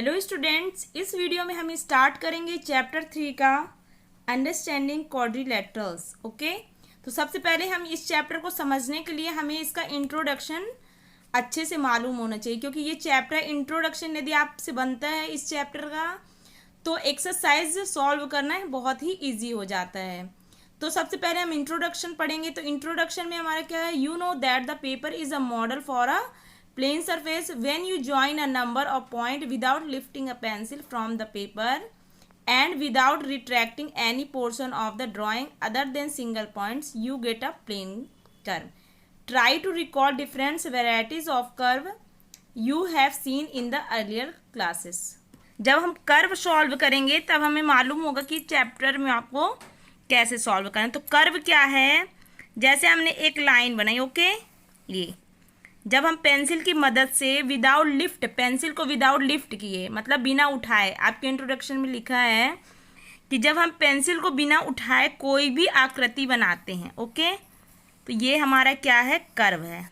Hello students, इस video में हम स्टार्ट करेंगे चैप्टर 3 का अंडरस्टैंडिंग क्वाड्रिलेटरल्स। ओके, तो सबसे पहले हम इस चैप्टर को समझने के लिए हमें इसका इंट्रोडक्शन अच्छे से मालूम होना चाहिए, क्योंकि ये चैप्टर इंट्रोडक्शन यदि आपसे बनता है इस चैप्टर का तो एक्सरसाइज सॉल्व करना है बहुत ही ईजी हो जाता है। तो सबसे पहले हम इंट्रोडक्शन पढ़ेंगे। तो इंट्रोडक्शन में हमारा क्या है, you know that the paper is a model for a plane surface when you join a number of point without lifting a pencil from the paper and without retracting any portion of the drawing other than single points, you get a plane curve. Try to recall different varieties of curve you have seen in the earlier classes. जब हम curve solve करेंगे तब हमें मालूम होगा कि chapter में आपको कैसे सॉल्व करना है। तो कर्व क्या है, जैसे हमने एक लाइन बनाई, ओके, ये जब हम पेंसिल की मदद से विदाउट लिफ्ट, पेंसिल को विदाउट लिफ्ट किए मतलब बिना उठाए, आपके इंट्रोडक्शन में लिखा है कि जब हम पेंसिल को बिना उठाए कोई भी आकृति बनाते हैं, ओके, तो ये हमारा क्या है, कर्व है।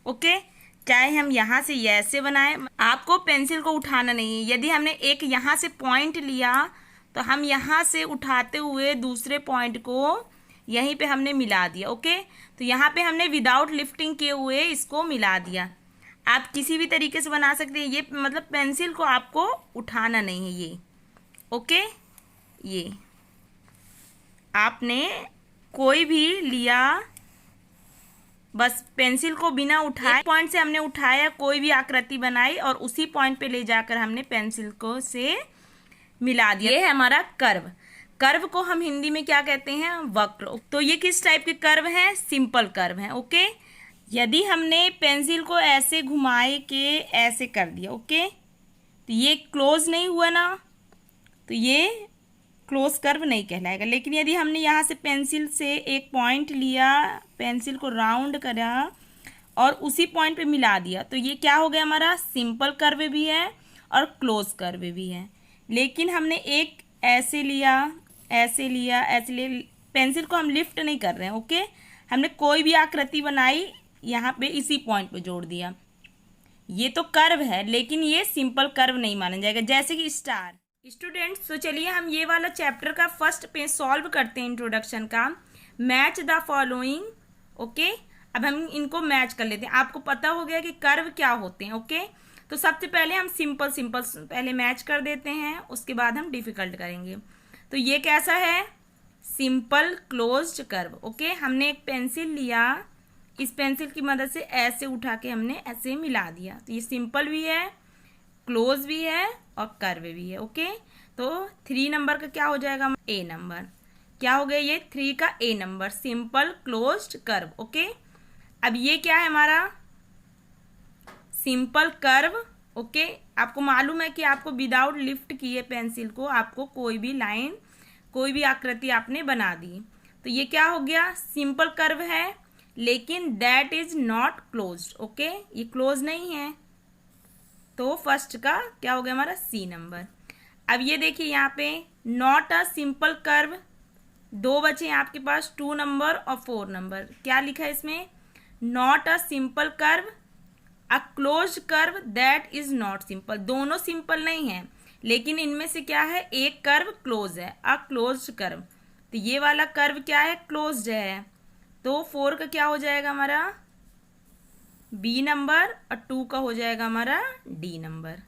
ओके, चाहे हम यहाँ से ऐसे बनाएं, आपको पेंसिल को उठाना नहीं है। यदि हमने एक यहाँ से पॉइंट लिया तो हम यहाँ से उठाते हुए दूसरे पॉइंट को यहीं पे हमने मिला दिया। ओके, तो यहाँ पे हमने विदाउट लिफ्टिंग किए हुए इसको मिला दिया। आप किसी भी तरीके से बना सकते हैं, ये मतलब पेंसिल को आपको उठाना नहीं है ये। ओके, ये आपने कोई भी लिया, बस पेंसिल को बिना उठाए पॉइंट से हमने उठाया, कोई भी आकृति बनाई और उसी पॉइंट पे ले जाकर हमने पेंसिल को से मिला दिया। ये है हमारा कर्व। कर्व को हम हिंदी में क्या कहते हैं, वक्र। तो ये किस टाइप के कर्व हैं, सिंपल कर्व हैं। ओके, यदि हमने पेंसिल को ऐसे घुमाए के ऐसे कर दिया, ओके, तो ये क्लोज नहीं हुआ ना, तो ये क्लोज कर्व नहीं कहलाएगा। लेकिन यदि हमने यहाँ से पेंसिल से एक पॉइंट लिया, पेंसिल को राउंड करा और उसी पॉइंट पे मिला दिया, तो ये क्या हो गया, हमारा सिंपल कर्व भी है और क्लोज कर्व भी है। लेकिन हमने एक ऐसे लिया, ऐसे लिया, ऐसे लिए, पेंसिल को हम लिफ्ट नहीं कर रहे हैं। ओके, हमने कोई भी आकृति बनाई, यहाँ पे इसी पॉइंट पे जोड़ दिया, ये तो कर्व है, लेकिन ये सिंपल कर्व नहीं माना जाएगा, जैसे कि स्टार। स्टूडेंट्स, तो चलिए हम ये वाला चैप्टर का फर्स्ट पेज सॉल्व करते हैं, इंट्रोडक्शन का। Match the following. ओके, अब हम इनको मैच कर लेते हैं। आपको पता हो गया कि कर्व क्या होते हैं। ओके, तो सबसे पहले हम सिंपल पहले मैच कर देते हैं, उसके बाद हम डिफिकल्ट करेंगे। तो ये कैसा है, सिंपल क्लोज्ड कर्व। ओके, हमने एक पेंसिल लिया, इस पेंसिल की मदद से ऐसे उठा के हमने ऐसे मिला दिया, तो ये सिंपल भी है, क्लोज भी है और कर्व भी है। ओके, तो 3 नंबर का क्या हो जाएगा, ए नंबर। क्या हो गया, ये 3 का a number, simple closed curve. Okay, अब ये क्या है, हमारा सिंपल कर्व। ओके, आपको मालूम है कि आपको विदाउट लिफ्ट किए पेंसिल को आपको कोई भी लाइन, कोई भी आकृति आपने बना दी, तो ये क्या हो गया, सिंपल कर्व है, लेकिन that is not closed. Okay, ये क्लोज नहीं है, तो फर्स्ट का क्या हो गया, हमारा सी नंबर। अब ये देखिए यहाँ पे नॉट अ सिंपल कर्व, 2 बचे आपके पास, 2 नंबर और 4 नंबर। क्या लिखा है इसमें, not a simple curve, a closed curve that is not simple. दोनों सिंपल नहीं है, लेकिन इनमें से क्या है, एक कर्व क्लोज है, अ क्लोज्ड कर्व। तो ये वाला कर्व क्या है, क्लोज्ड है, तो 4 का क्या हो जाएगा हमारा बी नंबर और 2 का हो जाएगा हमारा डी नंबर।